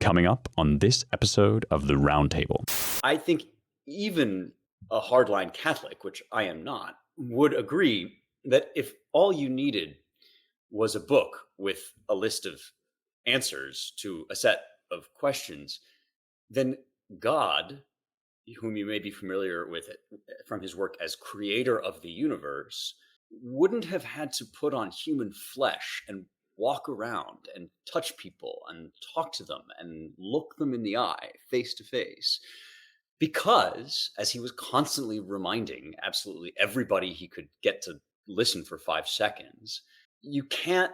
coming up on this episode of the Roundtable. I think even a hardline Catholic, which I am not, would agree that if all you needed was a book with a list of answers to a set of questions, then God, whom you may be familiar with from his work as creator of the universe, wouldn't have had to put on human flesh and walk around and touch people and talk to them and look them in the eye face to face. Because, as he was constantly reminding absolutely everybody he could get to listen for 5 seconds, you can't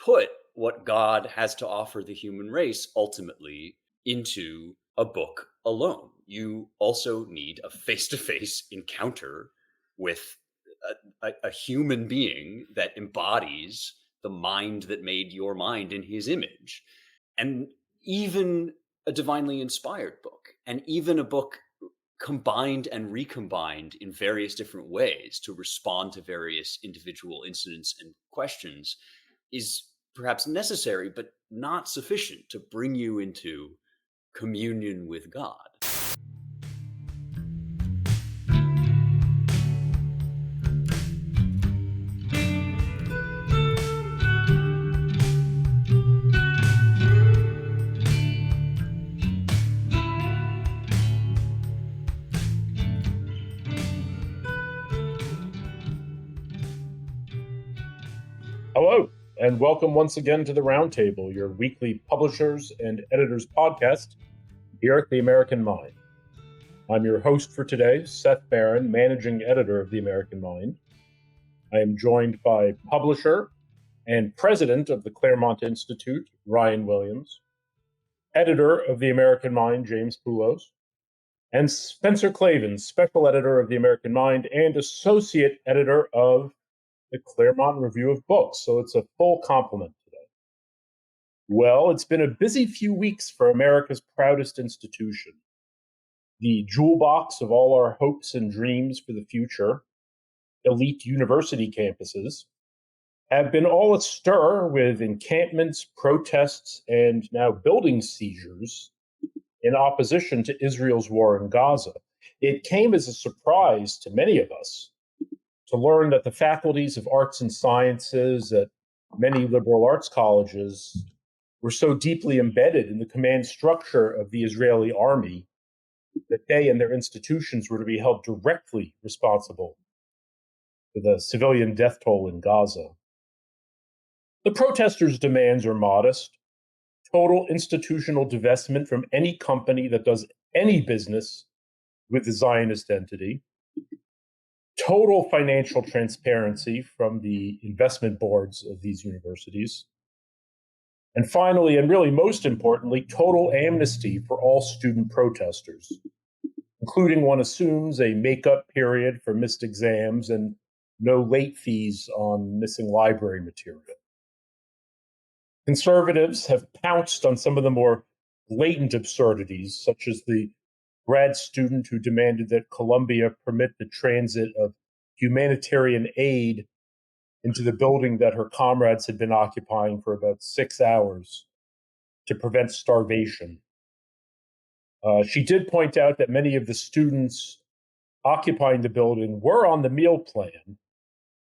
put what God has to offer the human race ultimately into a book alone. You also need a face-to-face encounter with a human being that embodies the mind that made your mind in his image. And even a divinely inspired book, and even a book combined and recombined in various different ways to respond to various individual incidents and questions, is perhaps necessary, but not sufficient to bring you into communion with God. Hello, and welcome once again to the Roundtable, your weekly publishers and editors podcast here at the American Mind. I'm your host for today, Seth Barron, managing editor of the American Mind. I am joined by publisher and president of the Claremont Institute, Ryan Williams, editor of the American Mind, James Poulos, and Spencer Clavin, special editor of the American Mind and associate editor of the Claremont Review of Books, so it's a full complement today. Well, it's been a busy few weeks for America's proudest institution. The jewel box of all our hopes and dreams for the future, elite university campuses, have been all astir with encampments, protests, and now building seizures in opposition to Israel's war in Gaza. It came as a surprise to many of us to learn that the faculties of arts and sciences at many liberal arts colleges were so deeply embedded in the command structure of the Israeli army that they and their institutions were to be held directly responsible for the civilian death toll in Gaza. The protesters' demands are modest: total institutional divestment from any company that does any business with the Zionist entity, total financial transparency from the investment boards of these universities, and finally, and really most importantly, total amnesty for all student protesters, including, one assumes, a make-up period for missed exams and no late fees on missing library material. Conservatives have pounced on some of the more blatant absurdities, such as the grad student who demanded that Columbia permit the transit of humanitarian aid into the building that her comrades had been occupying for about 6 hours to prevent starvation. She did point out that many of the students occupying the building were on the meal plan,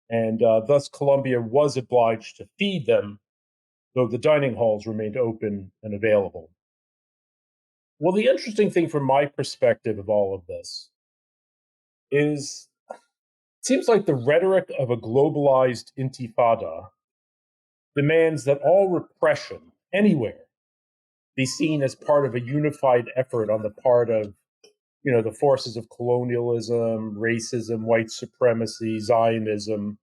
and thus Columbia was obliged to feed them, though the dining halls remained open and available. Well, the interesting thing from my perspective of all of this is it seems like the rhetoric of a globalized intifada demands that all repression anywhere be seen as part of a unified effort on the part of, the forces of colonialism, racism, white supremacy, Zionism.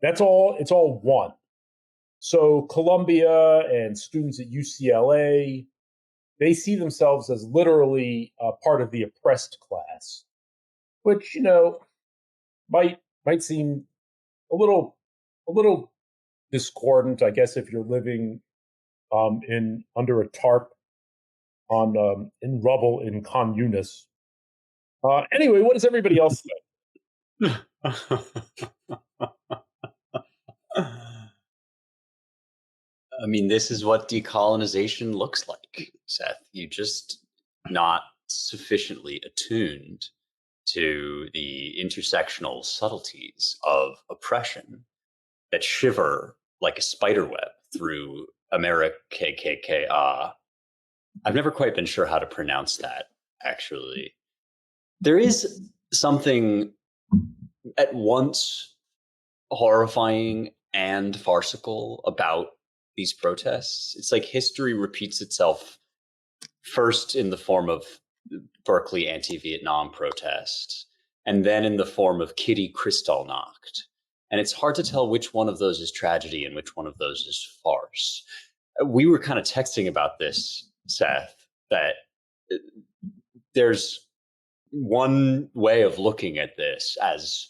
It's all one. So Columbia and students at UCLA, they see themselves as literally part of the oppressed class, which, might seem a little discordant, I guess, if you're living under a tarp in rubble in communis. Anyway, what does everybody else think? I mean, this is what decolonization looks like, Seth. You just not sufficiently attuned to the intersectional subtleties of oppression that shiver like a spider web through America KKKA. I've never quite been sure how to pronounce that, actually. There is something at once horrifying and farcical about these protests. It's like history repeats itself first in the form of Berkeley anti-Vietnam protests, and then in the form of Kitty Kristallnacht. And it's hard to tell which one of those is tragedy and which one of those is farce. We were kind of texting about this, Seth, that there's one way of looking at this as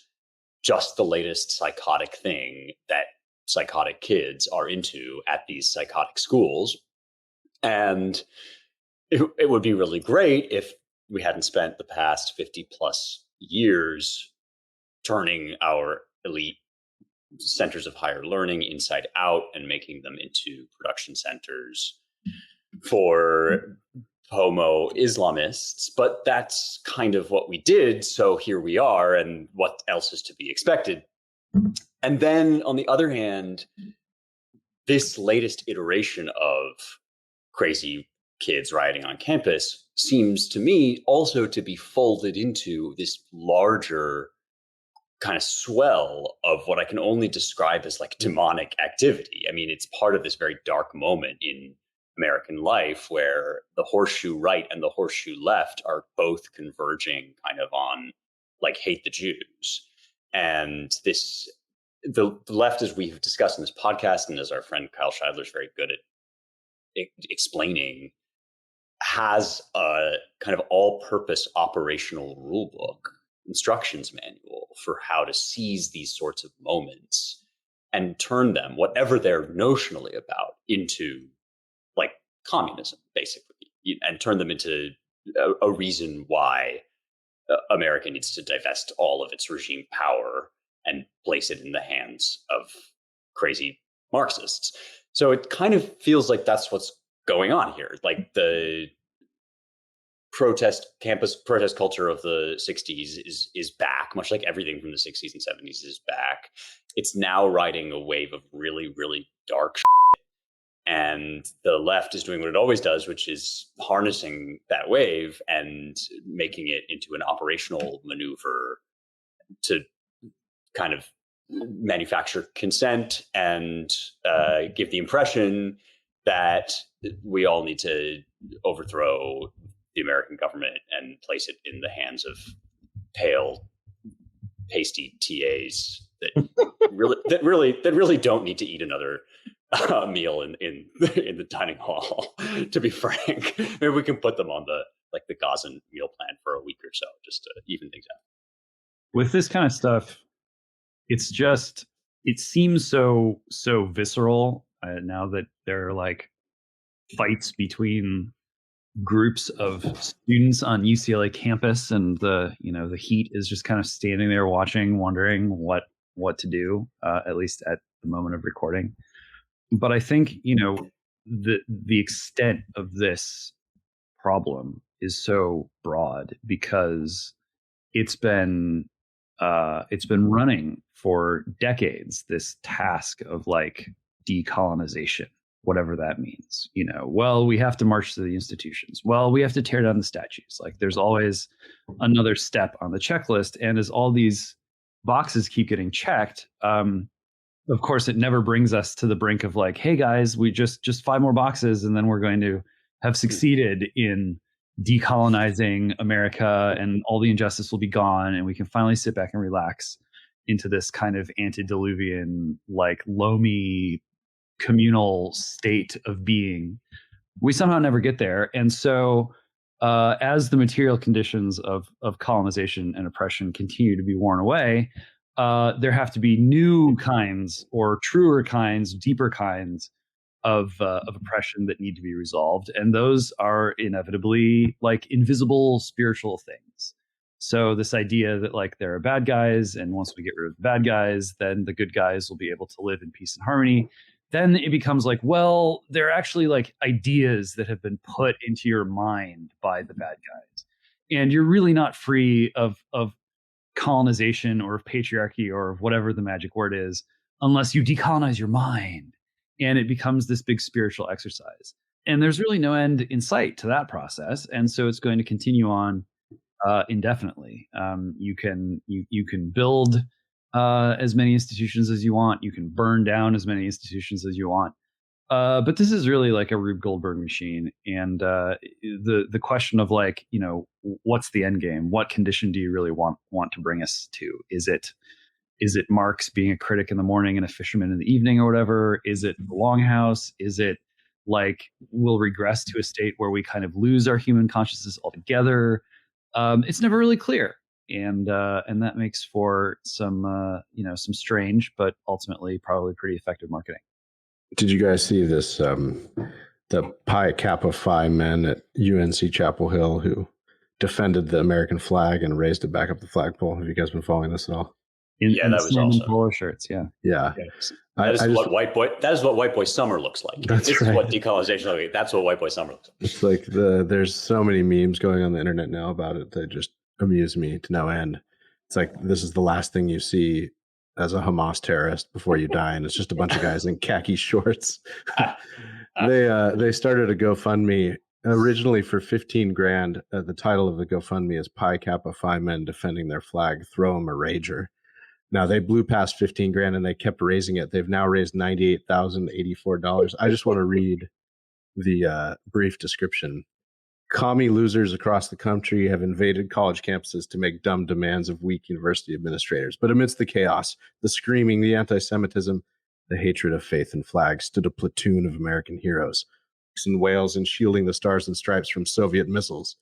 just the latest psychotic thing that psychotic kids are into at these psychotic schools. And it would be really great if we hadn't spent the past 50 plus years turning our elite centers of higher learning inside out and making them into production centers for homo Islamists. But that's kind of what we did. So here we are, and what else is to be expected? And then on the other hand, this latest iteration of crazy kids rioting on campus seems to me also to be folded into this larger kind of swell of what I can only describe as like demonic activity. I mean, it's part of this very dark moment in American life where the horseshoe right and the horseshoe left are both converging kind of on like hate the Jews. And the left, as we've discussed in this podcast, and as our friend Kyle Scheidler is very good at explaining, has a kind of all-purpose operational rulebook, instructions manual for how to seize these sorts of moments and turn them, whatever they're notionally about, into like communism, basically, and turn them into a reason why America needs to divest all of its regime power and place it in the hands of crazy Marxists. So it kind of feels like that's what's going on here. Like the campus protest culture of the 60s is back, much like everything from the 60s and 70s is back. It's now riding a wave of really, really dark shit. And the left is doing what it always does, which is harnessing that wave and making it into an operational maneuver to kind of manufacture consent and give the impression that we all need to overthrow the American government and place it in the hands of pale, pasty TAs that really don't need to eat another meal in the dining hall. To be frank, maybe we can put them on the Gazan meal plan for a week or so, just to even things out. With this kind of stuff, it seems so visceral now that there are like fights between groups of students on UCLA campus, and the heat is just kind of standing there watching, wondering what to do, at least at the moment of recording. But I think the extent of this problem is so broad because it's been running for decades, this task of like decolonization, whatever that means. Well, we have to march to the institutions. Well, we have to tear down the statues. Like there's always another step on the checklist. And as all these boxes keep getting checked, of course, it never brings us to the brink of like, hey guys, we just 5 more boxes and then we're going to have succeeded in decolonizing America and all the injustice will be gone and we can finally sit back and relax into this kind of antediluvian, like loamy communal state of being. We somehow never get there. And so as the material conditions of colonization and oppression continue to be worn away, there have to be new kinds or truer kinds, deeper kinds of oppression that need to be resolved. And those are inevitably like invisible spiritual things. So this idea that like there are bad guys, and once we get rid of the bad guys, then the good guys will be able to live in peace and harmony. then it becomes like, well, they're actually like ideas that have been put into your mind by the bad guys. And you're really not free of colonization or of patriarchy or of whatever the magic word is, unless you decolonize your mind. And it becomes this big spiritual exercise. And there's really no end in sight to that process. And so it's going to continue on indefinitely. You can build as many institutions as you want. You can burn down as many institutions as you want. But this is really like a Rube Goldberg machine. And the question of like, what's the end game? What condition do you really want to bring us to? Is it Marx being a critic in the morning and a fisherman in the evening or whatever? Is it the Longhouse? Is it like we'll regress to a state where we kind of lose our human consciousness altogether? It's never really clear. And that makes for some strange, but ultimately probably pretty effective marketing. Did you guys see this? The Pi Kappa Phi men at UNC Chapel Hill who defended the American flag and raised it back up the flagpole. Have you guys been following this at all? Yeah, that was awesome. Polo shirts, yeah. That is what white boy summer looks like. This is what decolonization looks like. That's what white boy summer looks like. It's like there's so many memes going on the internet now about it that just amuse me to no end. It's like this is the last thing you see as a Hamas terrorist before you die, and it's just a bunch of guys in khaki shorts. They started a GoFundMe originally for $15,000. The title of the GoFundMe is Pi Kappa Phi Men Defending Their Flag. Throw 'em a rager. Now they blew past $15,000 and they kept raising it. They've now raised $98,084. I just want to read the brief description. Commie losers across the country have invaded college campuses to make dumb demands of weak university administrators. But amidst the chaos, the screaming, the anti-Semitism, the hatred of faith and flag, stood a platoon of American heroes in Wales and shielding the stars and stripes from Soviet missiles.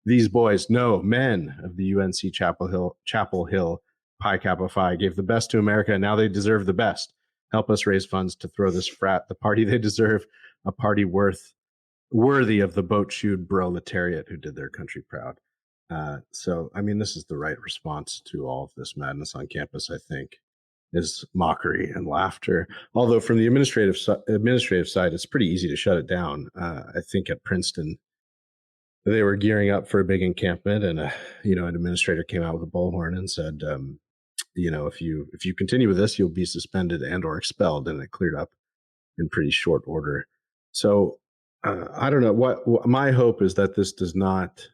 These boys, no, men of the UNC Chapel Hill, Pi Kappa Phi, gave the best to America, and now they deserve the best. Help us raise funds to throw this frat the party they deserve, a party worthy of the boat-shoed proletariat who did their country proud. So, I mean, this is the right response to all of this madness on campus, I think, is mockery and laughter. Although from the administrative side, it's pretty easy to shut it down. I think at Princeton, they were gearing up for a big encampment, and an administrator came out with a bullhorn and said, if you continue with this, you'll be suspended and or expelled, and it cleared up in pretty short order. So I don't know what my hope is that this does not.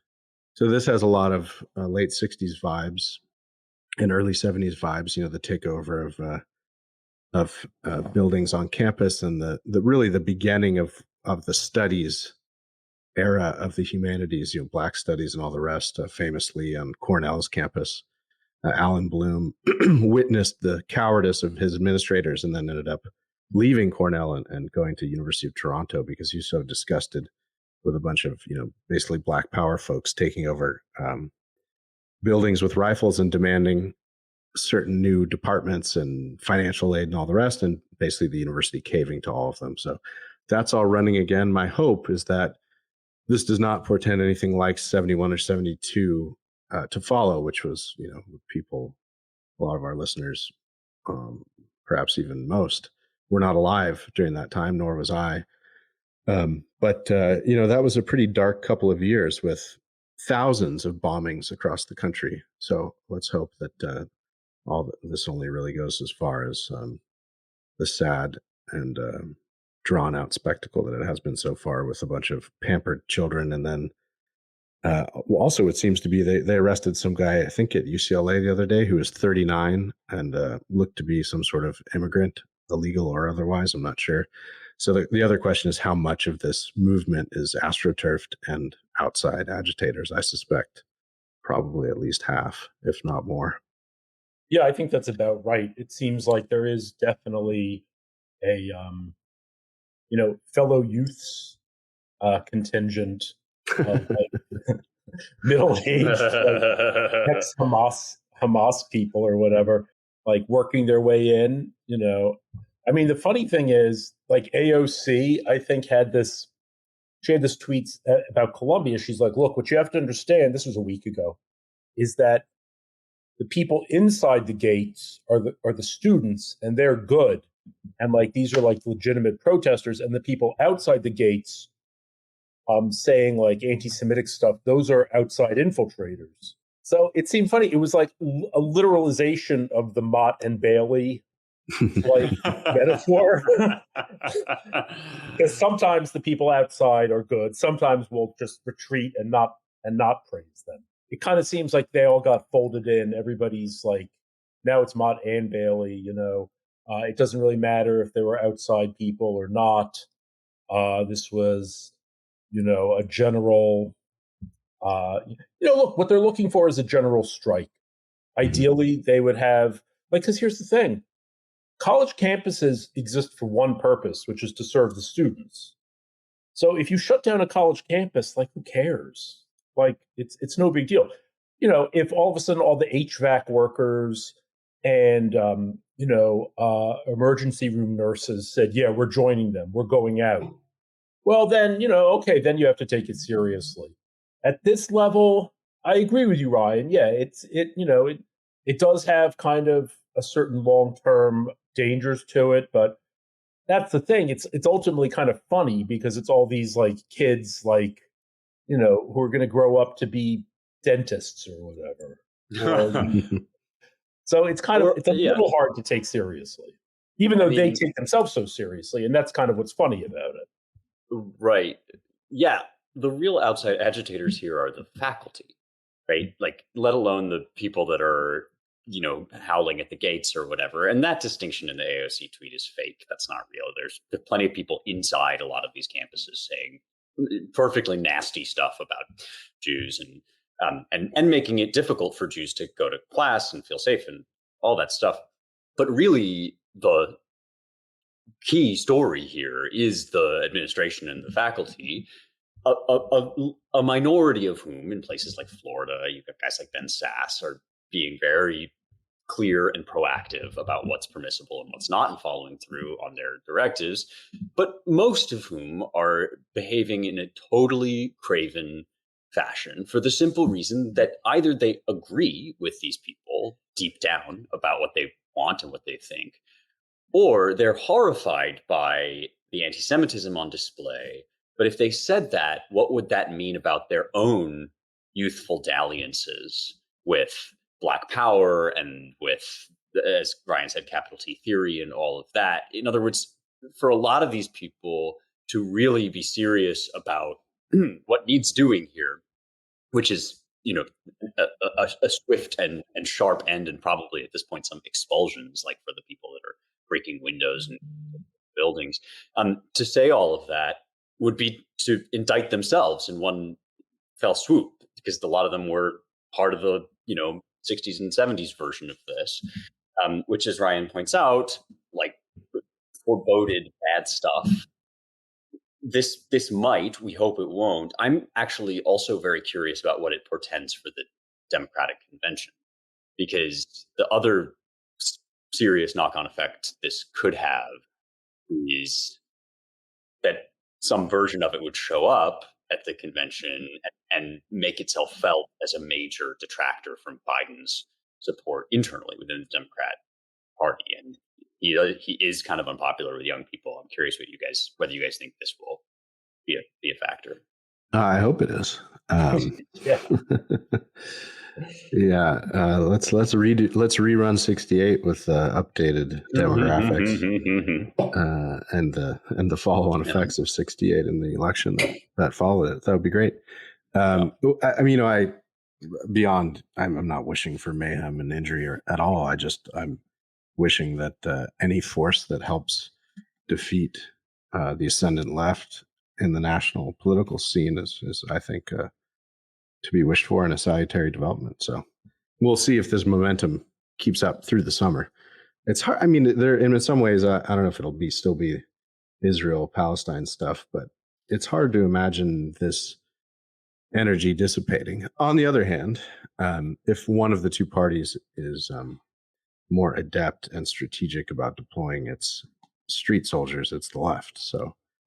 So this has a lot of late 60s vibes and early 70s vibes. The takeover of buildings on campus and the really the beginning of the studies era of the humanities. Black studies and all the rest. Famously on Cornell's campus, Alan Bloom witnessed the cowardice of his administrators and then ended up leaving Cornell and going to University of Toronto because he was so disgusted with a bunch of, basically Black power folks taking over buildings with rifles and demanding certain new departments and financial aid and all the rest, and basically the university caving to all of them. So that's all running again. My hope is that this does not portend anything like 71 or 72 to follow, which was, people, a lot of our listeners, perhaps even most, were not alive during that time, nor was I. But that was a pretty dark couple of years with thousands of bombings across the country. So let's hope that this only really goes as far as the sad and drawn out spectacle that it has been so far with a bunch of pampered children. And then also it seems to be they arrested some guy, I think at UCLA the other day, who was 39 and looked to be some sort of immigrant, illegal or otherwise, I'm not sure. So the other question is how much of this movement is astroturfed and outside agitators. I suspect probably at least half, if not more. Yeah, I think that's about right. It seems like there is definitely a, fellow youths contingent of middle-aged ex-Hamas people or whatever, like working their way in. I mean, the funny thing is, like AOC, I think she had this tweet about Columbia. She's like, look, what you have to understand, this was a week ago, is that the people inside the gates are the students, and they're good. and like these are like legitimate protesters, and the people outside the gates saying like anti-Semitic stuff, those are outside infiltrators. So it seemed funny. It was like a literalization of the Mott and Bailey like metaphor. Because sometimes the people outside are good. Sometimes we'll just retreat and not praise them. It kind of seems like they all got folded in. Everybody's like, now it's Mott and Bailey. You know, it doesn't really matter if they were outside people or not. This was, you know, a general. Look, what they're looking for is a general strike. Ideally, they would have because here's the thing. College campuses exist for one purpose, which is to serve the students. So if you shut down a college campus, like who cares? Like it's no big deal. You know, if all of a sudden all the HVAC workers and emergency room nurses said, "Yeah, we're joining them. We're going out." Well, then okay, then you have to take it seriously. At this level, I agree with you, Ryan. Yeah, it does have kind of a certain long-term dangers to it, but that's the thing. It's ultimately kind of funny because it's all these like kids like who are going to grow up to be dentists or whatever. So it's kind of a little hard to take seriously, even though they take themselves so seriously, and that's kind of what's funny about it. Right. Yeah. The real outside agitators here are the faculty, right? Like, let alone the people that are howling at the gates or whatever. And that distinction in the AOC tweet is fake. That's not real. There's plenty of people inside a lot of these campuses saying perfectly nasty stuff about Jews and making it difficult for Jews to go to class and feel safe and all that stuff. But really, the key story here is the administration and the faculty, a minority of whom in places like Florida, you've got guys like Ben Sass, are being very clear and proactive about what's permissible and what's not and following through on their directives, but most of whom are behaving in a totally craven fashion for the simple reason that either they agree with these people deep down about what they want and what they think, or they're horrified by the anti-Semitism on display. But if they said that, what would that mean about their own youthful dalliances with Black Power and with, as Ryan said, capital T theory and all of that? In other words, for a lot of these people to really be serious about what needs doing here, which is, a swift and sharp end, and probably at this point some expulsions, like for the people that are breaking windows and buildings, to say all of that would be to indict themselves in one fell swoop, because a lot of them were part of the 60s and 70s version of this, which, as Ryan points out, like foreboded bad stuff. This might, we hope it won't. I'm actually also very curious about what it portends for the Democratic convention, because the other serious knock-on effect this could have is that some version of it would show up at the convention and make itself felt as a major detractor from Biden's support internally within the Democrat Party. And he is kind of unpopular with young people. I'm curious whether you guys think this will be a factor. I hope it is. Yeah. Yeah. Let's rerun 68 with updated demographics and the follow-on effects of 68 in the election that followed it. That would be great. I'm not wishing for mayhem and injury at all. I'm wishing that any force that helps defeat the ascendant left in the national political scene is I think, to be wished for, and a salutary development. So we'll see if this momentum keeps up through the summer. It's hard. I mean, in some ways, I don't know if it'll still be Israel, Palestine stuff, but it's hard to imagine this energy dissipating. On the other hand, if one of the two parties is more adept and strategic about deploying its street soldiers, it's the left,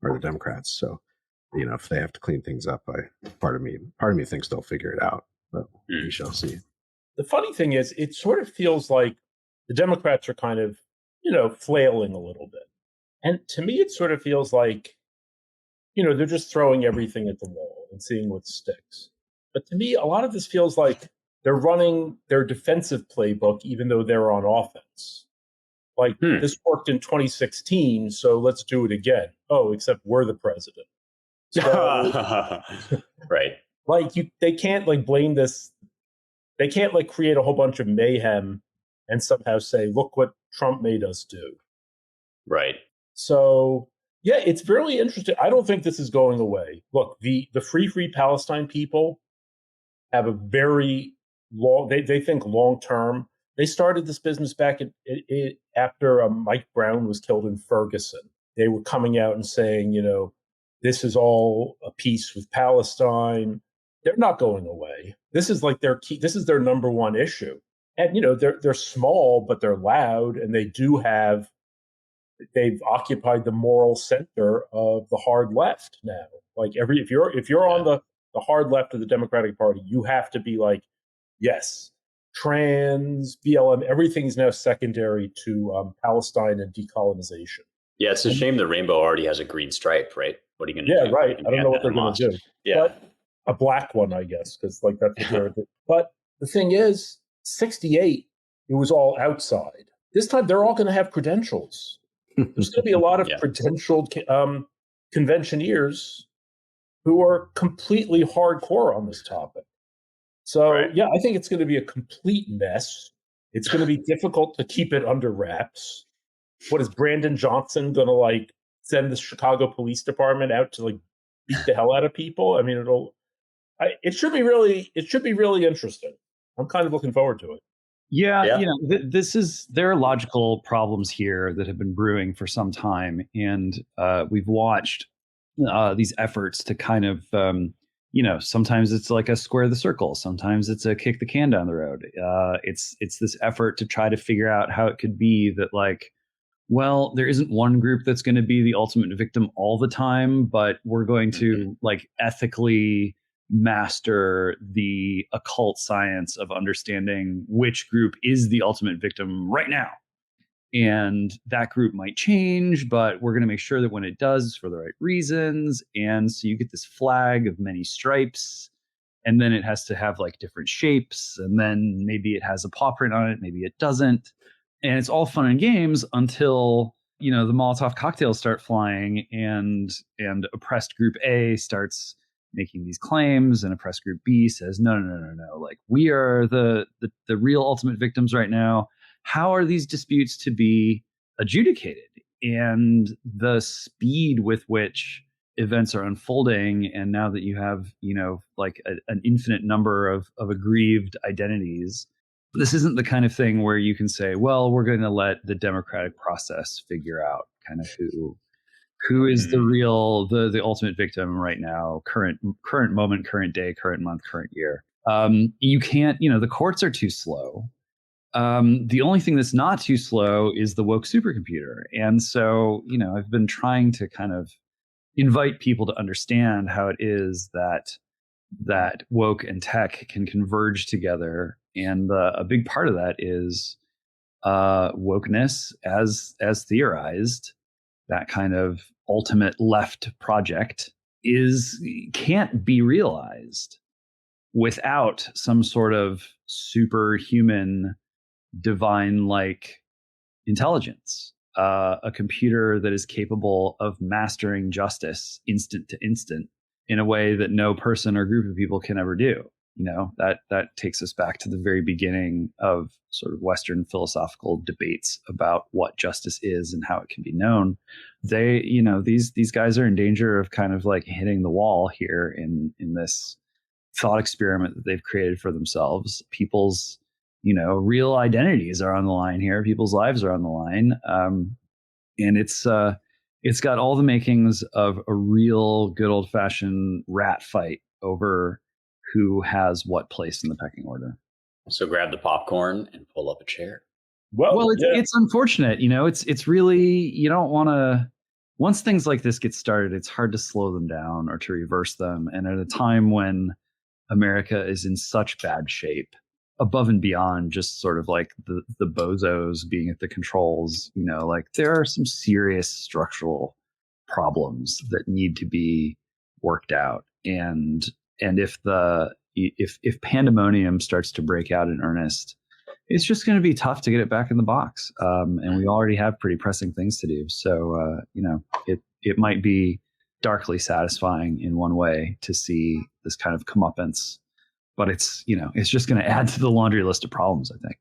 or the Democrats. So, if they have to clean things up, part of me thinks they'll figure it out, but we shall see. The funny thing is, it sort of feels like the Democrats are kind of flailing a little bit. And to me, it sort of feels like, they're just throwing everything at the wall and seeing what sticks. But to me, a lot of this feels like they're running their defensive playbook, even though they're on offense. Like, this worked in 2016, so let's do it again. Oh, except we're the president. So, right. Like, they can't blame this. They can't create a whole bunch of mayhem and somehow say, look what Trump made us do. Right. So, yeah, it's really interesting. I don't think this is going away. Look, the Free Palestine people have a very long, they think long term. They started this business back after Mike Brown was killed in Ferguson. They were coming out and saying, this is all a peace with Palestine. They're not going away. This is their key. This is their number one issue. And, they're small, but they're loud, and they've occupied the moral center of the hard left now. Like if you're on the hard left of the Democratic Party, you have to be like, yes, trans, BLM, everything's now secondary to Palestine and decolonization. Yeah, it's a shame the rainbow already has a green stripe, right? What are you going to do? Yeah, right. I don't know what they're going to do. Yeah. But a black one, I guess, because that's what they're. But the thing is, 68, it was all outside. This time, they're all going to have credentials. There's going to be a lot of credentialed conventioneers who are completely hardcore on this topic. So, yeah, I think it's going to be a complete mess. It's going to be difficult to keep it under wraps. What is Brandon Johnson going to send the Chicago Police Department out to beat the hell out of people? I mean, it should be really interesting. I'm kind of looking forward to it. Yeah. There are logical problems here that have been brewing for some time, and we've watched these efforts to kind of, sometimes it's like a square the circle, sometimes it's a kick the can down the road. It's this effort to try to figure out how it could be that well, there isn't one group that's going to be the ultimate victim all the time, but we're going to ethically master the occult science of understanding which group is the ultimate victim right now. And that group might change, but we're going to make sure that when it does, it's for the right reasons. And so you get this flag of many stripes, and then it has to have different shapes, and then maybe it has a paw print on it, maybe it doesn't. And it's all fun and games until, the Molotov cocktails start flying and oppressed group A starts making these claims, and oppressed group B says, no. We are the real ultimate victims right now. How are these disputes to be adjudicated? And the speed with which events are unfolding, and now that you have, an infinite number of aggrieved identities, this isn't the kind of thing where you can say, well, we're going to let the democratic process figure out kind of who is the real, the ultimate victim right now, current moment, current day, current month, current year. You can't, the courts are too slow. The only thing that's not too slow is the woke supercomputer. And so, I've been trying to kind of invite people to understand how it is that woke and tech can converge together. And a big part of that is wokeness as theorized. That kind of ultimate left project can't be realized without some sort of superhuman, divine-like intelligence, a computer that is capable of mastering justice instant to instant in a way that no person or group of people can ever do. That takes us back to the very beginning of sort of Western philosophical debates about what justice is and how it can be known. These guys are in danger of kind of hitting the wall here in this thought experiment that they've created for themselves. People's, real identities are on the line here. People's lives are on the line. And it's got all the makings of a real good old fashioned rat fight over who has what place in the pecking order. So grab the popcorn and pull up a chair. Well, it's unfortunate. It's really, you don't want to, once things like this get started, it's hard to slow them down or to reverse them. And at a time when America is in such bad shape, above and beyond just sort of like the bozos being at the controls, like there are some serious structural problems that need to be worked out. And if pandemonium starts to break out in earnest, it's just going to be tough to get it back in the box. And we already have pretty pressing things to do. So, it might be darkly satisfying in one way to see this kind of comeuppance, but it's just going to add to the laundry list of problems, I think.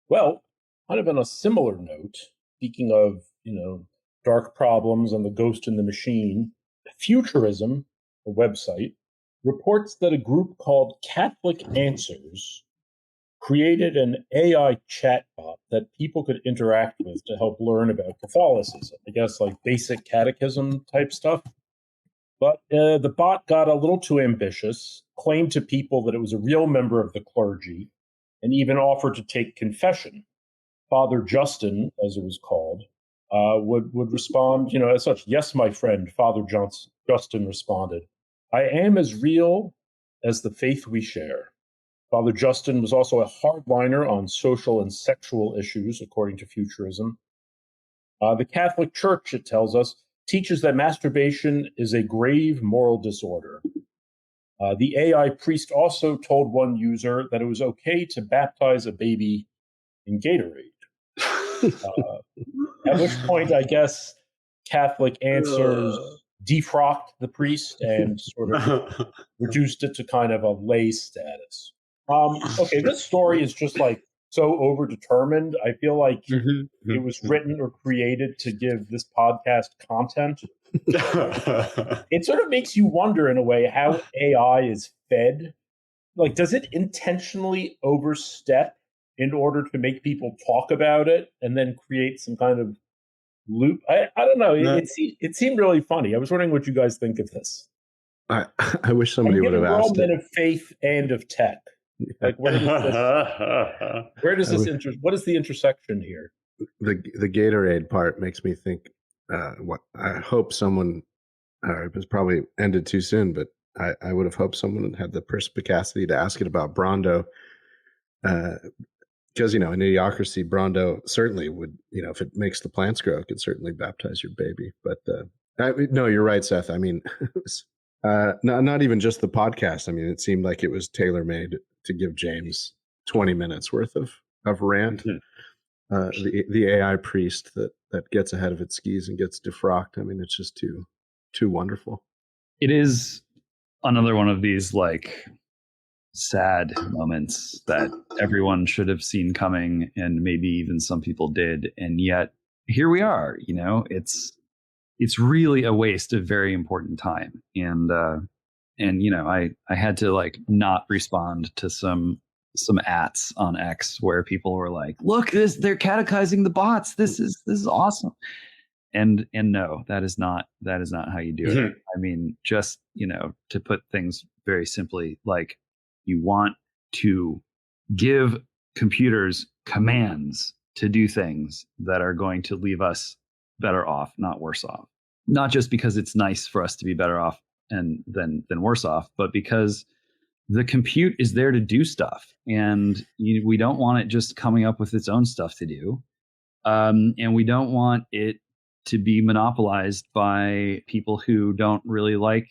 Well, kind of on a similar note, speaking of, dark problems and the ghost in the machine, Futurism, a website, reports that a group called Catholic Answers created an AI chatbot that people could interact with to help learn about Catholicism. I guess like basic catechism type stuff. But the bot got a little too ambitious, claimed to people that it was a real member of the clergy, and even offered to take confession. Father Justin, as it was called, would respond, as such. Yes, my friend, Father Justin responded. I am as real as the faith we share. Father Justin was also a hardliner on social and sexual issues, according to Futurism. The Catholic Church, it tells us, teaches that masturbation is a grave moral disorder. The AI priest also told one user that it was okay to baptize a baby in Gatorade. At which point, I guess, Catholic Answers defrocked the priest and sort of reduced it to kind of a lay status. Okay, this story is just like so overdetermined. I feel like it was written or created to give this podcast content. It sort of makes you wonder in a way how AI is fed. Like, does it intentionally overstep in order to make people talk about it and then create some kind of loop? I don't know. It seemed really funny. I was wondering what you guys think of this. I wish somebody would have asked. We're all men of faith and of tech. Like, what is the intersection here? The Gatorade part makes me think. What I hope someone. It was probably ended too soon, but I would have hoped someone had the perspicacity to ask it about Brando. Because, in Idiocracy, Brando certainly would, if it makes the plants grow, it could certainly baptize your baby. But no, you're right, Seth. I mean, not even just the podcast. I mean, it seemed like it was tailor-made to give James 20 minutes worth of rant. The AI priest that gets ahead of its skis and gets defrocked. I mean, it's just too wonderful. It is another one of these like sad moments that everyone should have seen coming, and maybe even some people did, and yet here we are. It's really a waste of very important time, and I had to like not respond to some ats on X where people were like, look, they're catechizing the bots, this is awesome. And no, that is not how you do it. I mean, just, to put things very simply, like, you want to give computers commands to do things that are going to leave us better off, not worse off. Not just because it's nice for us to be better off and than worse off, but because the compute is there to do stuff, and we don't want it just coming up with its own stuff to do, and we don't want it to be monopolized by people who don't really like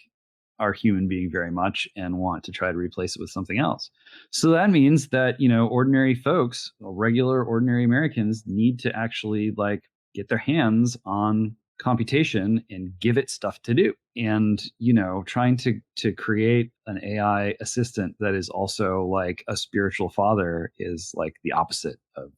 our human being very much and want to try to replace it with something else. So that means that, ordinary folks, regular ordinary Americans, need to actually like get their hands on computation and give it stuff to do. And, trying to create an AI assistant that is also like a spiritual father is like the opposite of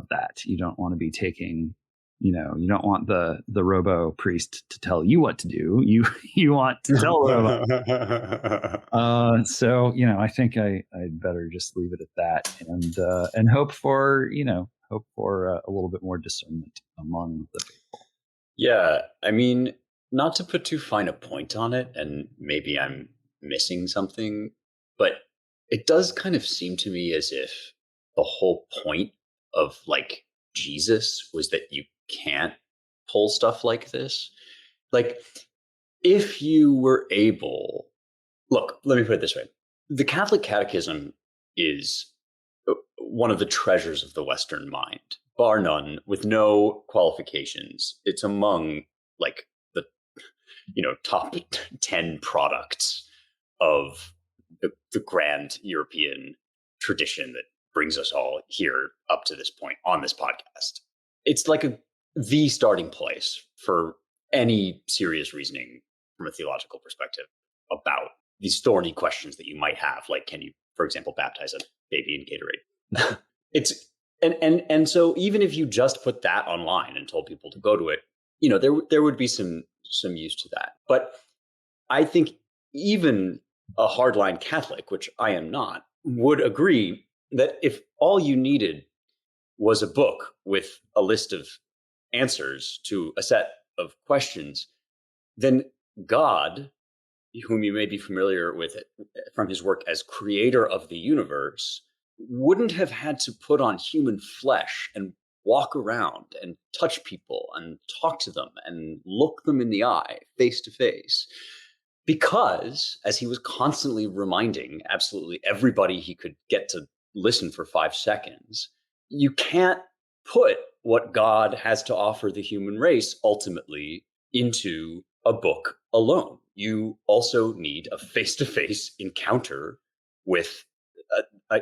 that. You don't want to be taking, you don't want the robo priest to tell you what to do. You want to tell the robo. So, I think I'd better just leave it at that and hope for a little bit more discernment among the people. Yeah, I mean, not to put too fine a point on it, and maybe I'm missing something, but it does kind of seem to me as if the whole point of like Jesus was that you can't pull stuff like this. Like, if you were able, look, let me put it this way. The Catholic Catechism is one of the treasures of the Western mind, bar none, with no qualifications. It's among like the top 10 products of the grand European tradition that brings us all here up to this point on this podcast. It's like the starting place for any serious reasoning from a theological perspective about these thorny questions that you might have, like can you, for example, baptize a baby in Gatorade? It's and so even if you just put that online and told people to go to it, there would be some use to that. But I think even a hardline Catholic, which I am not, would agree that if all you needed was a book with a list of answers to a set of questions, then God, whom you may be familiar with from his work as creator of the universe, wouldn't have had to put on human flesh and walk around and touch people and talk to them and look them in the eye face to face. Because, as he was constantly reminding absolutely everybody he could get to listen for 5 seconds, you can't put what God has to offer the human race ultimately into a book alone. You also need a face-to-face encounter with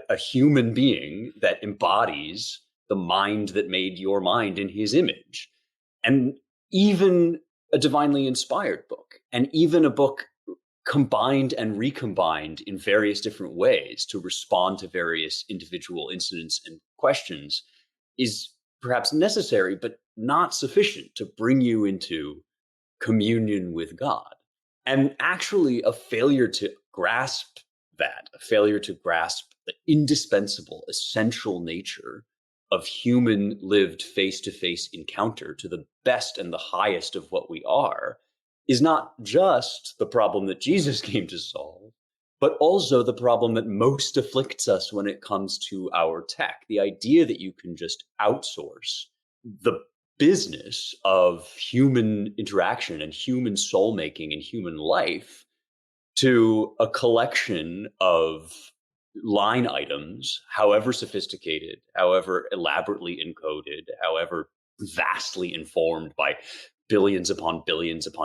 a human being that embodies the mind that made your mind in his image. And even a divinely inspired book, and even a book combined and recombined in various different ways to respond to various individual incidents and questions, is perhaps necessary, but not sufficient to bring you into communion with God. And actually, a failure to grasp that, a failure to grasp the indispensable, essential nature of human lived face-to-face encounter to the best and the highest of what we are, is not just the problem that Jesus came to solve, but also the problem that most afflicts us when it comes to our tech. The idea that you can just outsource the business of human interaction and human soul making and human life to a collection of line items, however sophisticated, however elaborately encoded, however vastly informed by billions upon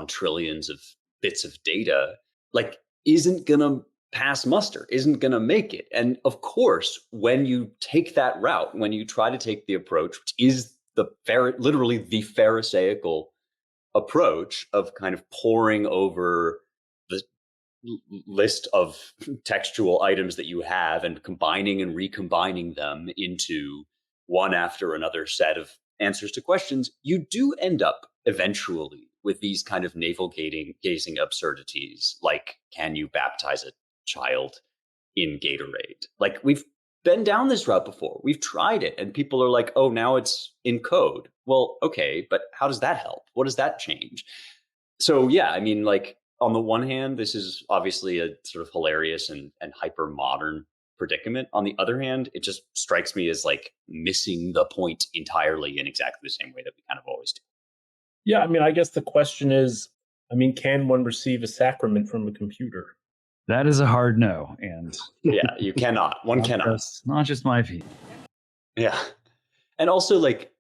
trillions of bits of data, like isn't gonna pass muster, isn't gonna make it. And of course, when you take that route, when you try to take the approach, which is literally the Pharisaical approach of kind of poring over the list of textual items that you have and combining and recombining them into one after another set of answers to questions, you do end up eventually with these kind of navel-gazing absurdities, like, can you baptize a child in Gatorade? Like, we've been down this route before. We've tried it, and people are like, oh, now it's in code. Well, okay, but how does that help? What does that change? So, yeah, I mean, like, on the one hand, this is obviously a sort of hilarious and hyper modern predicament. On the other hand, it just strikes me as like missing the point entirely in exactly the same way that we kind of always do. Yeah, I mean, I guess the question is, can one receive a sacrament from a computer? That is a hard no. And yeah, you cannot. One cannot. Not just my opinion. Yeah. And also, like,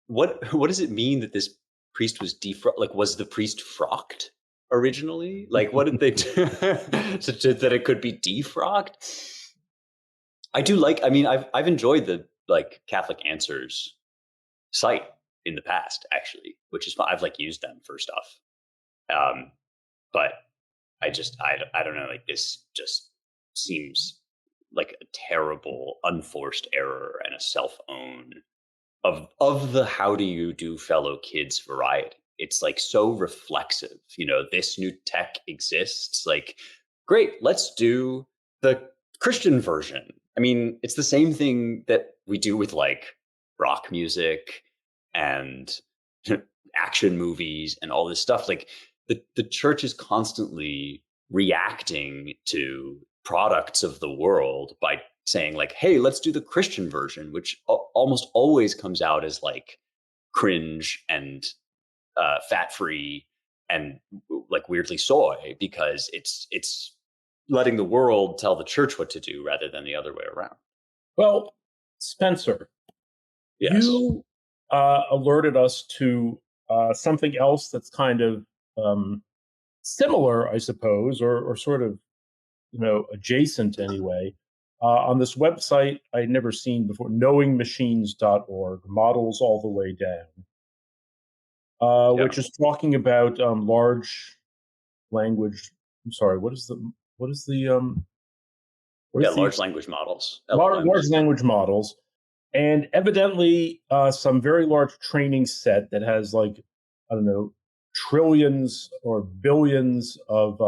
what does it mean that this priest was defrocked? Like, was the priest frocked originally? Like, what did they do so that it could be defrocked? I do like, I mean, I've enjoyed the like Catholic Answers site in the past, actually, which is fun. I've like used them for stuff. But I don't know, like this just seems like a terrible unforced error and a self-own of the how do you do fellow kids variety. It's like so reflexive, this new tech exists, like, great, let's do the Christian version. I mean, it's the same thing that we do with like rock music and action movies and all this stuff. Like the church is constantly reacting to products of the world by saying like, hey, let's do the Christian version, which almost always comes out as like cringe and fat-free and like weirdly soy, because it's letting the world tell the church what to do rather than the other way around. Well, Spencer, Yes. you alerted us to something else that's kind of similar, I suppose, or sort of adjacent anyway. On this website I'd never seen before, knowingmachines.org, models all the way down, Yeah. which is talking about large language. I'm sorry, what Yeah. is the Large language models, large LLMs. language models, and evidently some very large training set that has, like, I don't know, trillions or billions of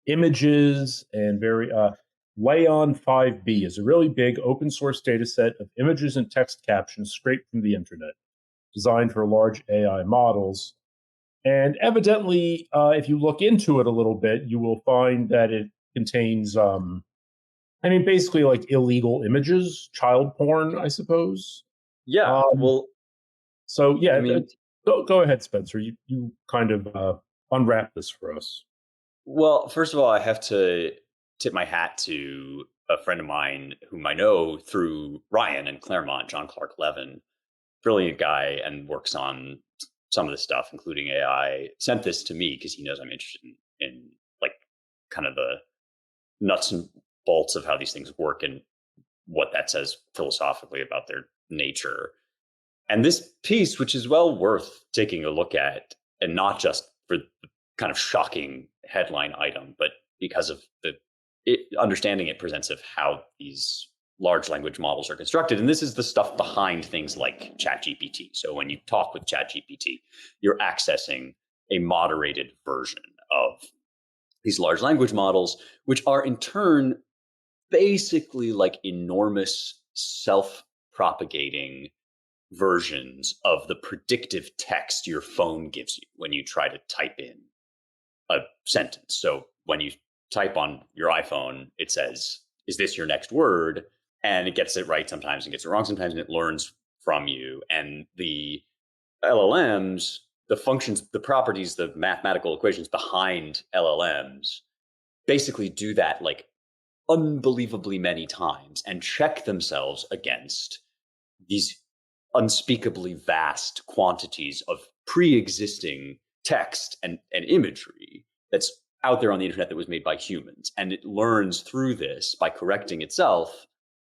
images, and very Leon 5B is a really big open source data set of images and text captions scraped from the internet, designed for large AI models. And evidently, if you look into it a little bit, you will find that it contains, basically like illegal images, child porn, I suppose. Yeah. Um, Well, so yeah, I mean, go ahead, Spencer. You kind of unwrap this for us. well, first of all, I have to tip my hat to a friend of mine whom I know through Ryan and Claremont, John Clark Levin, brilliant guy, and works on some of this stuff, including AI. Sent this to me because he knows I'm interested in like kind of the nuts and bolts of how these things work and what that says philosophically about their nature. And this piece, which is well worth taking a look at, and not just for the kind of shocking headline item, but because of the understanding it presents of how these large language models are constructed. And this is the stuff behind things like ChatGPT. So when you talk with ChatGPT, you're accessing a moderated version of these large language models, which are in turn basically like enormous self-propagating versions of the predictive text your phone gives you when you try to type in a sentence. So when you type on your iPhone, it says, "Is this your next word?" And it gets it right sometimes and gets it wrong sometimes, and it learns from you. And the LLMs, the functions, the properties, the mathematical equations behind LLMs basically do that like unbelievably many times and check themselves against these unspeakably vast quantities of pre-existing text and imagery that's out there on the internet that was made by humans. And it learns through this by correcting itself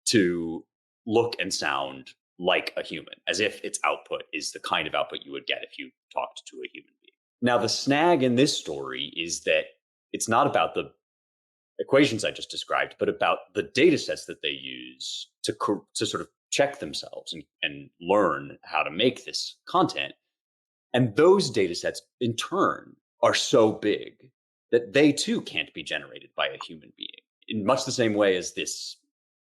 to look and sound like a human, as if its output is the kind of output you would get if you talked to a human being. Now, the snag in this story is that it's not about the equations I just described, but about the data sets that they use to sort of check themselves and learn how to make this content. And those data sets, in turn, are so big that they too can't be generated by a human being, in much the same way as this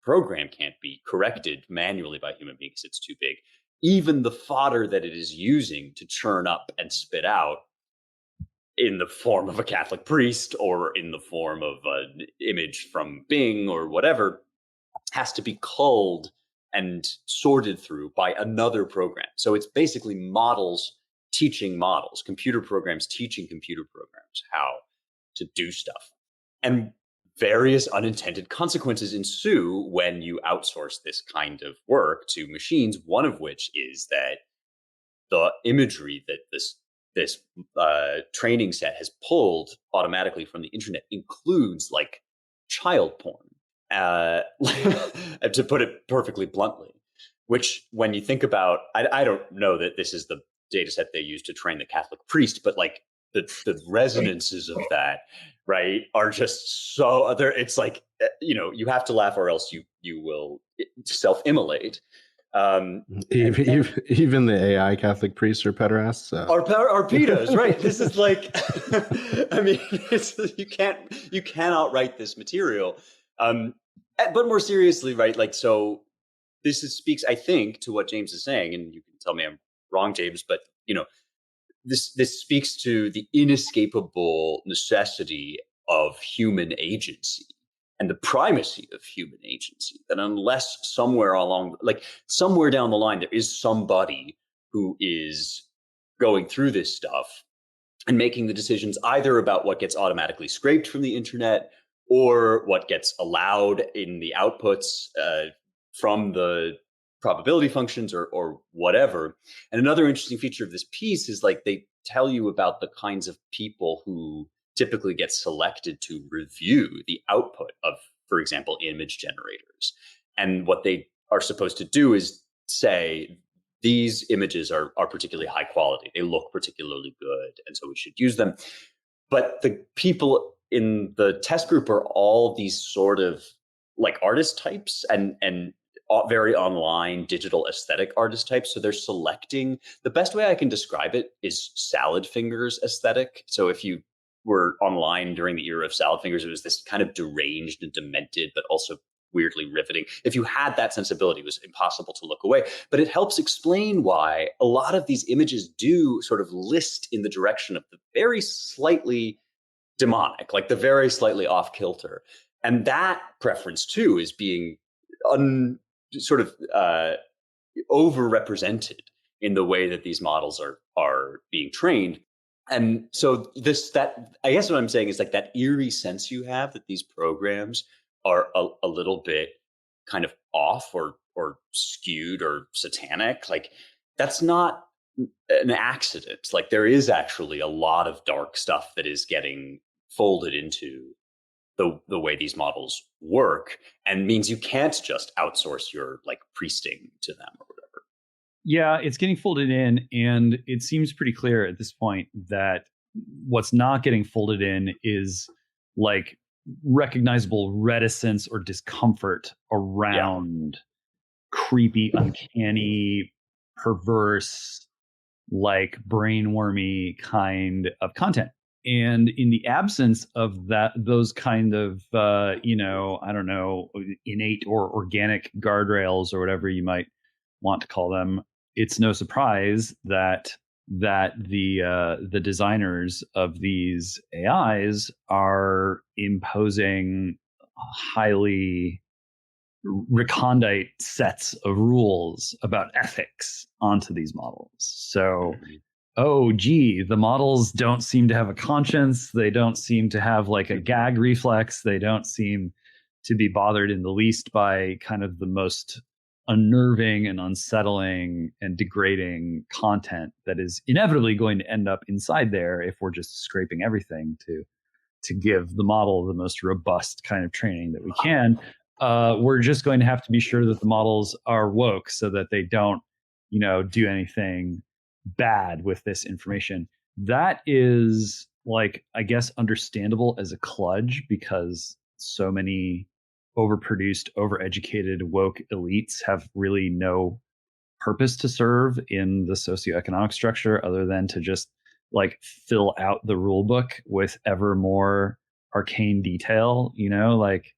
program can't be corrected manually by a human being because it's too big. Even the fodder that it is using to churn up and spit out in the form of a Catholic priest or in the form of an image from Bing or whatever has to be culled and sorted through by another program. So it's basically models teaching models, computer programs teaching computer programs how to do stuff. And various unintended consequences ensue when you outsource this kind of work to machines, one of which is that the imagery that this training set has pulled automatically from the internet includes like child porn, to put it perfectly bluntly, which when you think about, I don't know that this is the data set they use to train the Catholic priest, but like the resonances of that, right, are just so there. It's like, you have to laugh or else you will self-immolate. Even the AI Catholic priests are pederasts. Are pedos, right? This is like, I mean, you cannot write this material. But more seriously, right? Like, so speaks, I think, to what James is saying, and you can tell me I'm wrong, James, but this speaks to the inescapable necessity of human agency and the primacy of human agency, that unless somewhere down the line, there is somebody who is going through this stuff and making the decisions either about what gets automatically scraped from the internet or what gets allowed in the outputs from the probability functions or whatever. And another interesting feature of this piece is like they tell you about the kinds of people who typically get selected to review the output of, for example, image generators. And what they are supposed to do is say, these images are particularly high quality. They look particularly good, and so we should use them. But the people in the test group are all these sort of like artist types and very online digital aesthetic artist types. So they're selecting, the best way I can describe it is salad fingers aesthetic. So if you were online during the era of salad fingers, it was this kind of deranged and demented, but also weirdly riveting. If you had that sensibility, it was impossible to look away. But it helps explain why a lot of these images do sort of list in the direction of the very slightly demonic, like the very slightly off kilter. And that preference too is being overrepresented in the way that these models are being trained. And so I guess what I'm saying is like that eerie sense you have that these programs are a little bit kind of off or skewed or satanic, like that's not an accident. Like there is actually a lot of dark stuff that is getting folded into the way these models work, and means you can't just outsource your like priesting to them or whatever. Yeah, it's getting folded in, and it seems pretty clear at this point that what's not getting folded in is like recognizable reticence or discomfort around creepy, uncanny, perverse, like brain-wormy kind of content. And in the absence of those kind of, I don't know, innate or organic guardrails or whatever you might want to call them, it's no surprise that the designers of these AIs are imposing highly recondite sets of rules about ethics onto these models. So, oh, gee, the models don't seem to have a conscience. They don't seem to have like a gag reflex. They don't seem to be bothered in the least by kind of the most unnerving and unsettling and degrading content that is inevitably going to end up inside there if we're just scraping everything to give the model the most robust kind of training that we can. We're just going to have to be sure that the models are woke so that they don't, do anything bad with this information. That is, like, I guess, understandable as a kludge because so many overproduced, overeducated, woke elites have really no purpose to serve in the socioeconomic structure other than to just like fill out the rule book with ever more arcane detail. Like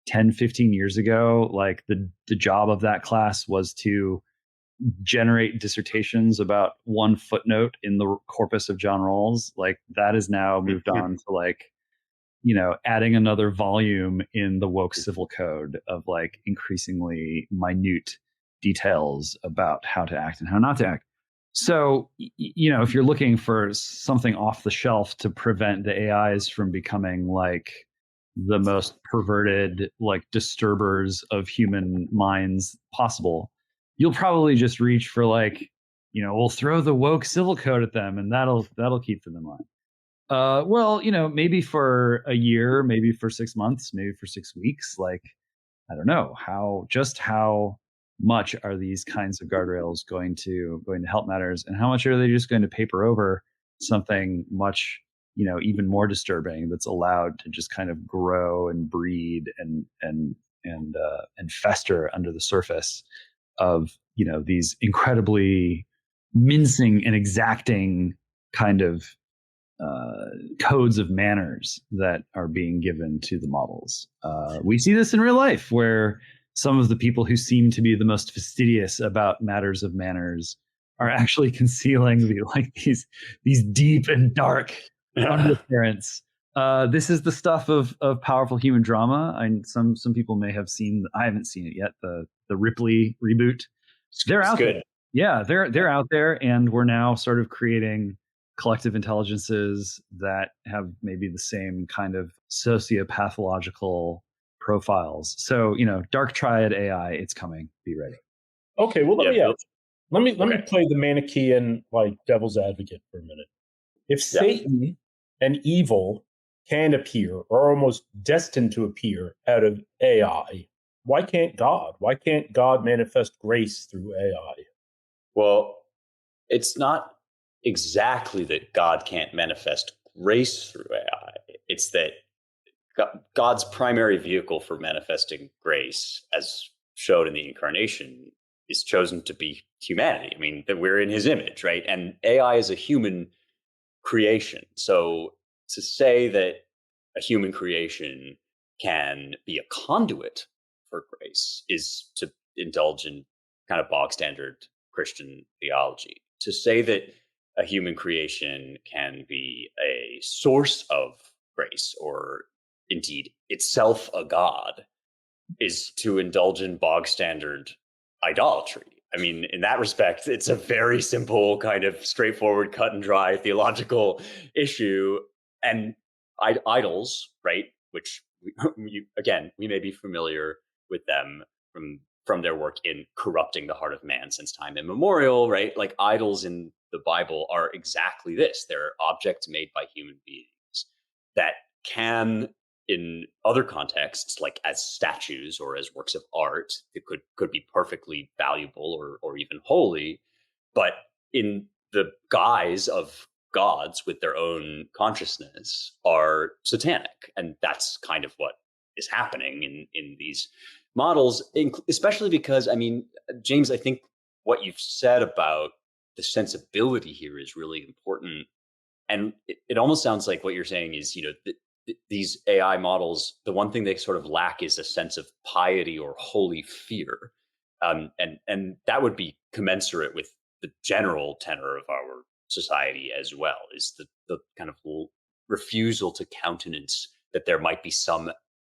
10, 15 years ago, like the job of that class was to generate dissertations about one footnote in the corpus of John Rawls. Like that is now moved on to like, adding another volume in the woke civil code of like increasingly minute details about how to act and how not to act. So, if you're looking for something off the shelf to prevent the AIs from becoming like the most perverted, like disturbers of human minds possible, you'll probably just reach for like, we'll throw the woke civil code at them and that'll keep them in line. Well, maybe for a year, maybe for 6 months, maybe for 6 weeks. Like, I don't know how much are these kinds of guardrails going to help matters, and how much are they just going to paper over something much, even more disturbing that's allowed to just kind of grow and breed and fester under the surface of, these incredibly mincing and exacting kind of codes of manners that are being given to the models. We see this in real life where some of the people who seem to be the most fastidious about matters of manners are actually concealing these deep and dark undercurrents. This is the stuff of powerful human drama. And some people may have seen. I haven't seen it yet. The Ripley reboot. They're out there. Yeah, they're out there, and we're now sort of creating collective intelligences that have maybe the same kind of sociopathological profiles. So, dark triad AI, it's coming. Be ready. Okay, well, let me Bill- ask. Let me Okay. play the Manichaean devil's advocate for a minute. If Yeah. Satan and evil can appear, or are almost destined to appear, out of AI, why can't God? Why can't God manifest grace through AI? Well, it's not exactly that God can't manifest grace through AI. It's that God's primary vehicle for manifesting grace, as showed in the incarnation, is chosen to be humanity. I mean, that we're in his image, right? And AI is a human creation. So to say that a human creation can be a conduit for grace is to indulge in kind of bog standard Christian theology. To say that a human creation can be a source of grace, or indeed itself a god, is to indulge in bog standard idolatry. I mean, in that respect, it's a very simple, kind of straightforward, cut and dry theological issue. And idols, right? Which we may be familiar with them from their work in corrupting the heart of man since time immemorial, right? Like idols in the Bible are exactly this. They're objects made by human beings that can, in other contexts, like as statues or as works of art, it could be perfectly valuable or even holy, but in the guise of gods with their own consciousness are satanic. And that's kind of what is happening in these models, especially because, I mean, James, I think what you've said about the sensibility here is really important. And it almost sounds like what you're saying is, these AI models, the one thing they sort of lack is a sense of piety or holy fear. And that would be commensurate with the general tenor of our society as well, is the kind of refusal to countenance that there might be some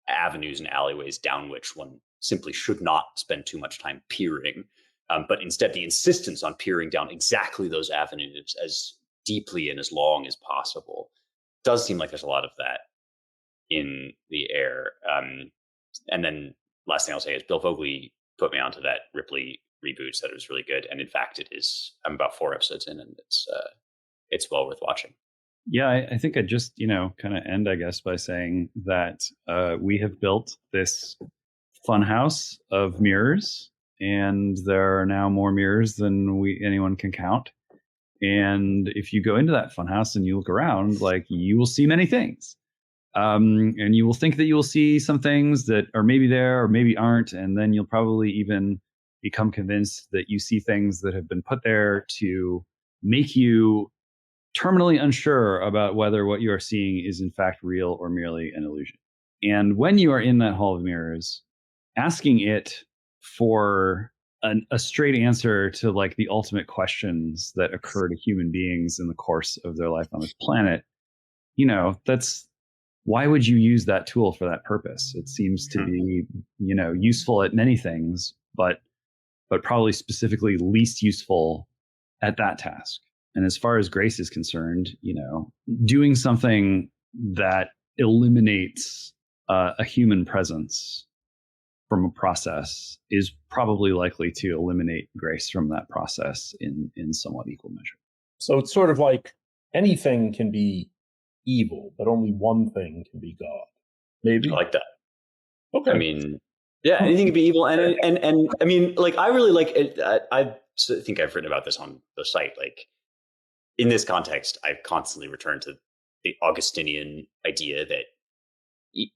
avenues and alleyways down which one simply should not spend too much time peering, but instead the insistence on peering down exactly those avenues as deeply and as long as possible. Does seem like there's a lot of that in the air. And then last thing I'll say is Bill Fogley put me onto that Ripley reboot, said it was really good. And in fact, it is. I'm about 4 episodes in, and it's well worth watching. Yeah, I think I just, kind of end, I guess, by saying that we have built this funhouse of mirrors, and there are now more mirrors than anyone can count. And if you go into that funhouse and you look around, like, you will see many things. And you will think that you will see some things that are maybe there or maybe aren't. And then you'll probably even become convinced that you see things that have been put there to make you terminally unsure about whether what you are seeing is in fact real or merely an illusion. And when you are in that hall of mirrors, asking it for a straight answer to like the ultimate questions that occur to human beings in the course of their life on this planet, that's, why would you use that tool for that purpose? It seems to be, useful at many things, but probably specifically least useful at that task. And as far as grace is concerned, doing something that eliminates a human presence from a process is probably likely to eliminate grace from that process in somewhat equal measure. So it's sort of like anything can be evil, but only one thing can be God. Maybe. I like that. Okay. I mean, yeah, anything can be evil, and I mean, like, I really like it. I think I've written about this on the site. Like, in this context, I constantly return to the Augustinian idea that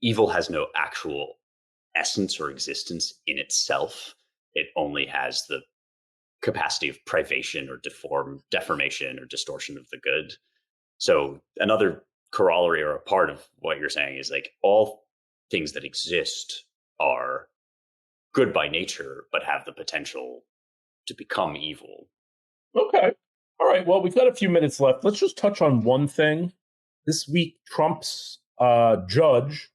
evil has no actual essence or existence in itself. It only has the capacity of privation or deformation or distortion of the good. So another corollary or a part of what you're saying is like all things that exist are good by nature, but have the potential to become evil. Okay. All right. Well, we've got a few minutes left. Let's just touch on one thing. This week, Trump's judge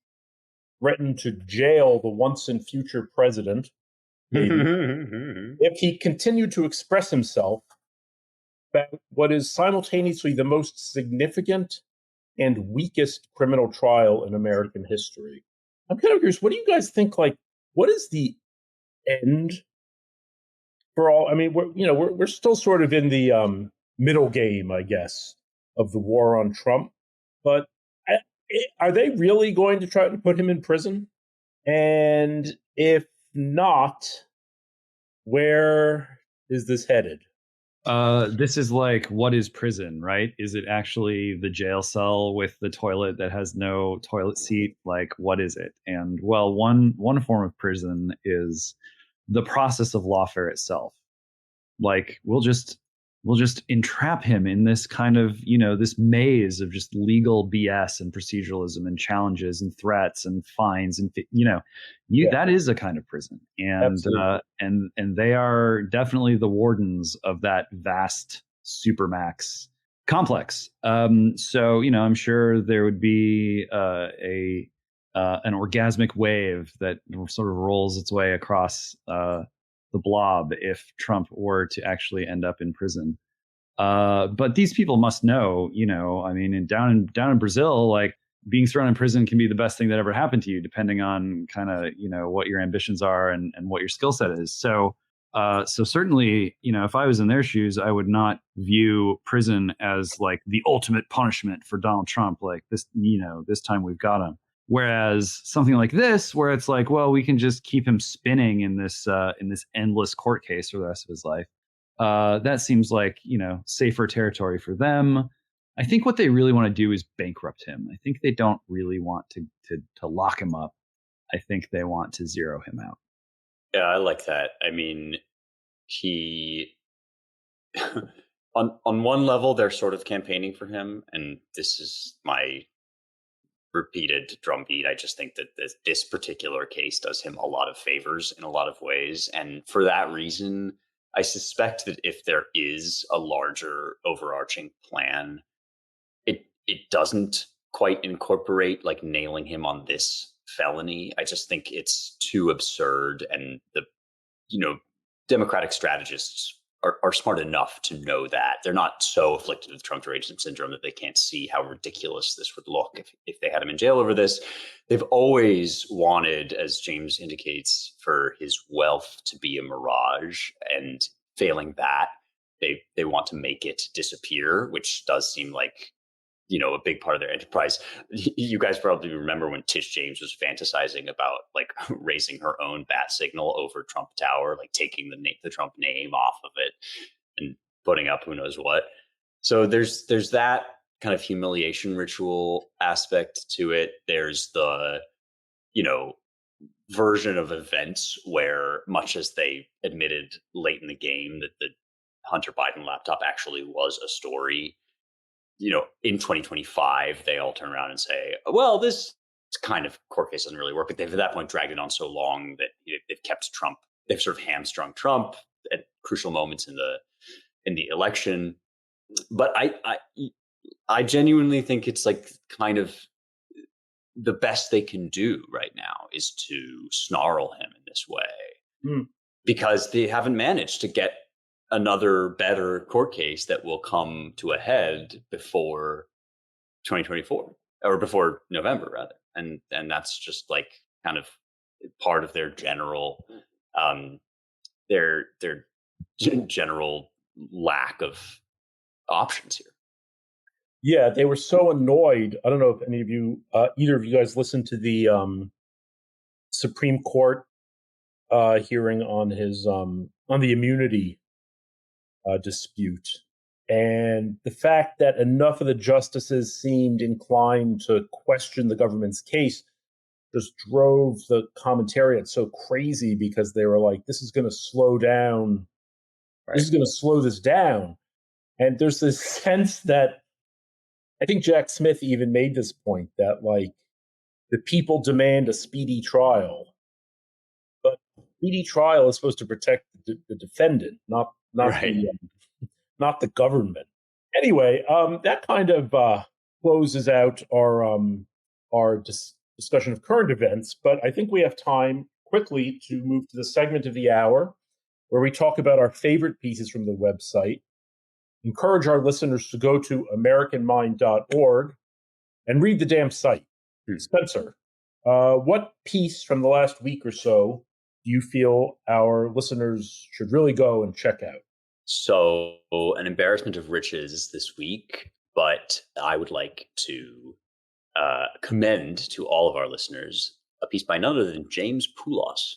threatened to jail the once and future president, maybe, if he continued to express himself about what is simultaneously the most significant and weakest criminal trial in American history. I'm kind of curious, what do you guys think, like, what is the end for all? I mean, we're still sort of in the middle game, I guess, of the war on Trump. But are they really going to try to put him in prison? And if not, where is this headed? This is like, what is prison, right? Is it actually the jail cell with the toilet that has no toilet seat? Like, what is it? And well, one form of prison is the process of lawfare itself. Like, we'll just entrap him in this kind of, this maze of just legal BS and proceduralism and challenges and threats and fines and that is a kind of prison. And and they are definitely the wardens of that vast supermax complex. So I'm sure there would be an orgasmic wave that sort of rolls its way across the blob if Trump were to actually end up in prison. But these people must know, I mean, down in Brazil, like, being thrown in prison can be the best thing that ever happened to you, depending on kind of, what your ambitions are and what your skill set is. So certainly, if I was in their shoes, I would not view prison as like the ultimate punishment for Donald Trump. Like, this, this time we've got him. Whereas something like this, where it's like, well, we can just keep him spinning in this endless court case for the rest of his life. That seems like, safer territory for them. I think what they really want to do is bankrupt him. I think they don't really want to lock him up. I think they want to zero him out. Yeah, I like that. I mean, he on one level, they're sort of campaigning for him, and this is my repeated drumbeat. I just think that this particular case does him a lot of favors in a lot of ways. And for that reason, I suspect that if there is a larger overarching plan, it doesn't quite incorporate like nailing him on this felony. I just think it's too absurd. And the, Democratic strategists are smart enough to know that. They're not so afflicted with Trump derangement syndrome that they can't see how ridiculous this would look if they had him in jail over this. They've always wanted, as James indicates, for his wealth to be a mirage, and failing that, they want to make it disappear, which does seem like, a big part of their enterprise. You guys probably remember when Tish James was fantasizing about like raising her own bat signal over Trump Tower, like taking the Trump name off of it and putting up who knows what. So there's that kind of humiliation ritual aspect to it. There's the, version of events where, much as they admitted late in the game that the Hunter Biden laptop actually was a story, in 2025, they all turn around and say, well, this kind of court case doesn't really work. But they've at that point dragged it on so long that they've kept Trump, they've sort of hamstrung Trump at crucial moments in the election. But I genuinely think it's like kind of the best they can do right now is to snarl him in this way, because they haven't managed to get another better court case that will come to a head before 2024 or before November rather. And that's just like kind of part of their general, their general lack of options here. Yeah, they were so annoyed. I don't know if any of you, either of you guys listened to the Supreme Court hearing on his on the immunity dispute, and the fact that enough of the justices seemed inclined to question the government's case just drove the commentariat so crazy, because they were like, this is going to slow down. Right. This is going to slow this down. And there's this sense that, I think Jack Smith even made this point, that like the people demand a speedy trial, but speedy trial is supposed to protect the defendant, not right. Not the government. Anyway, that kind of closes out our discussion of current events. But I think we have time quickly to move to the segment of the hour where we talk about our favorite pieces from the website. encourage our listeners to go to AmericanMind.org and read the damn site. Spencer, what piece from the last week or so do you feel our listeners should really go and check out? So, an embarrassment of riches this week, but I would like to commend to all of our listeners a piece by none other than James Poulos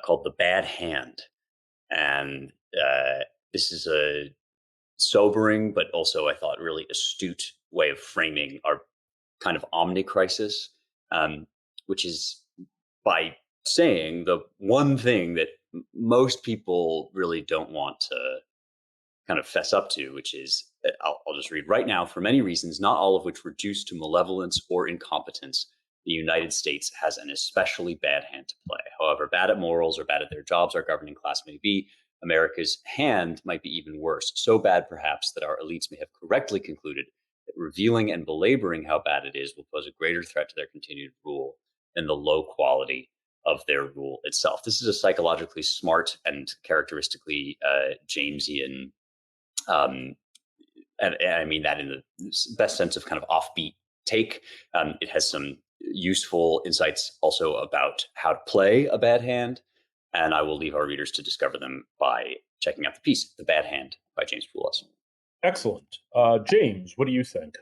called The Bad Hand. And this is a sobering, but also I thought really astute way of framing our kind of omni-crisis, which is by saying the one thing that most people really don't want to kind of fess up to, which is, I'll just read right now, for many reasons, not all of which reduce to malevolence or incompetence, the United States has an especially bad hand to play. However bad at morals or bad at their jobs our governing class may be, America's hand might be even worse, so bad perhaps that our elites may have correctly concluded that revealing and belaboring how bad it is will pose a greater threat to their continued rule than the low quality of their rule itself. This is a psychologically smart and characteristically Jamesian, and I mean that in the best sense of kind of offbeat take. It has some useful insights also about how to play a bad hand, and I will leave our readers to discover them by checking out the piece, The Bad Hand by James Poulos. Excellent. James, what do you think?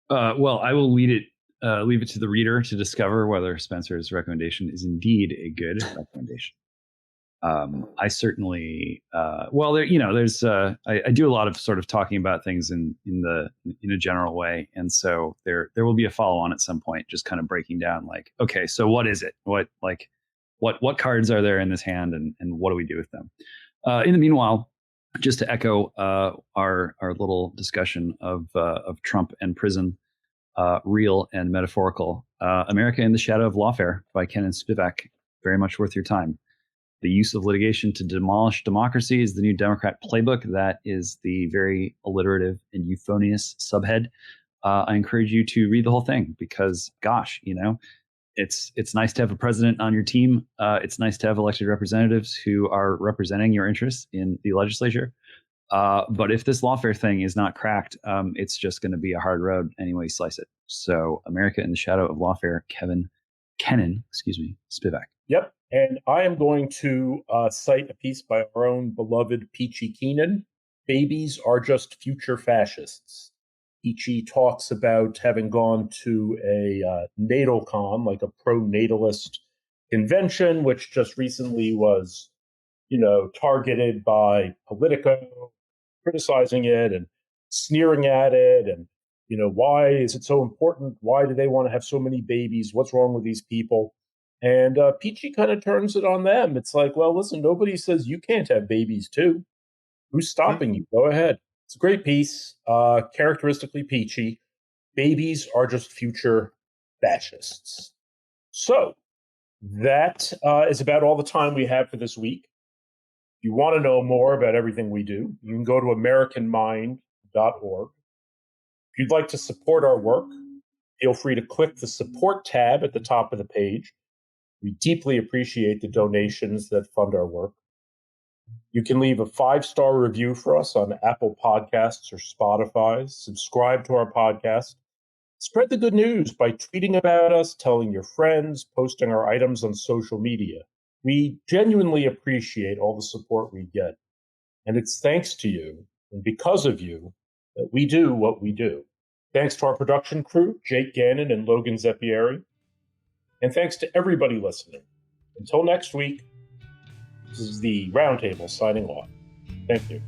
Well, I will leave it to the reader to discover whether Spencer's recommendation is indeed a good recommendation. I certainly, there's I do a lot of sort of talking about things in a general way, and so there will be a follow on at some point, just kind of breaking down like, okay, so what is it? What cards are there in this hand, and what do we do with them? In the meanwhile, just to echo our little discussion of Trump and prison, real and metaphorical, America in the Shadow of Lawfare by Ken and Spivak, very much worth your time. The use of litigation to demolish democracy is the new Democrat playbook. That is the very alliterative and euphonious subhead. I encourage you to read the whole thing because, gosh, it's nice to have a president on your team. It's nice to have elected representatives who are representing your interests in the legislature. But if this lawfare thing is not cracked, it's just going to be a hard road any way you slice it. So, America in the Shadow of Lawfare, Kenan, Spivak. Yep. And I am going to cite a piece by our own beloved Peachy Keenan. Babies are just future fascists. Peachy talks about having gone to a natal con, like a pro-natalist convention, which just recently was, targeted by Politico, criticizing it and sneering at it. And, why is it so important? Why do they want to have so many babies? What's wrong with these people? And Peachy kind of turns it on them. It's like, well, listen, nobody says you can't have babies too. Who's stopping you? Go ahead. It's a great piece, characteristically Peachy. Babies are just future fascists. So that is about all the time we have for this week. If you want to know more about everything we do, you can go to AmericanMind.org. If you'd like to support our work, feel free to click the support tab at the top of the page. We deeply appreciate the donations that fund our work. You can leave a 5-star review for us on Apple Podcasts or Spotify. Subscribe to our podcast. Spread the good news by tweeting about us, telling your friends, posting our items on social media. We genuinely appreciate all the support we get. And it's thanks to you, and because of you, that we do what we do. Thanks to our production crew, Jake Gannon and Logan Zeppieri. And thanks to everybody listening. Until next week, this is the Roundtable signing off. Thank you.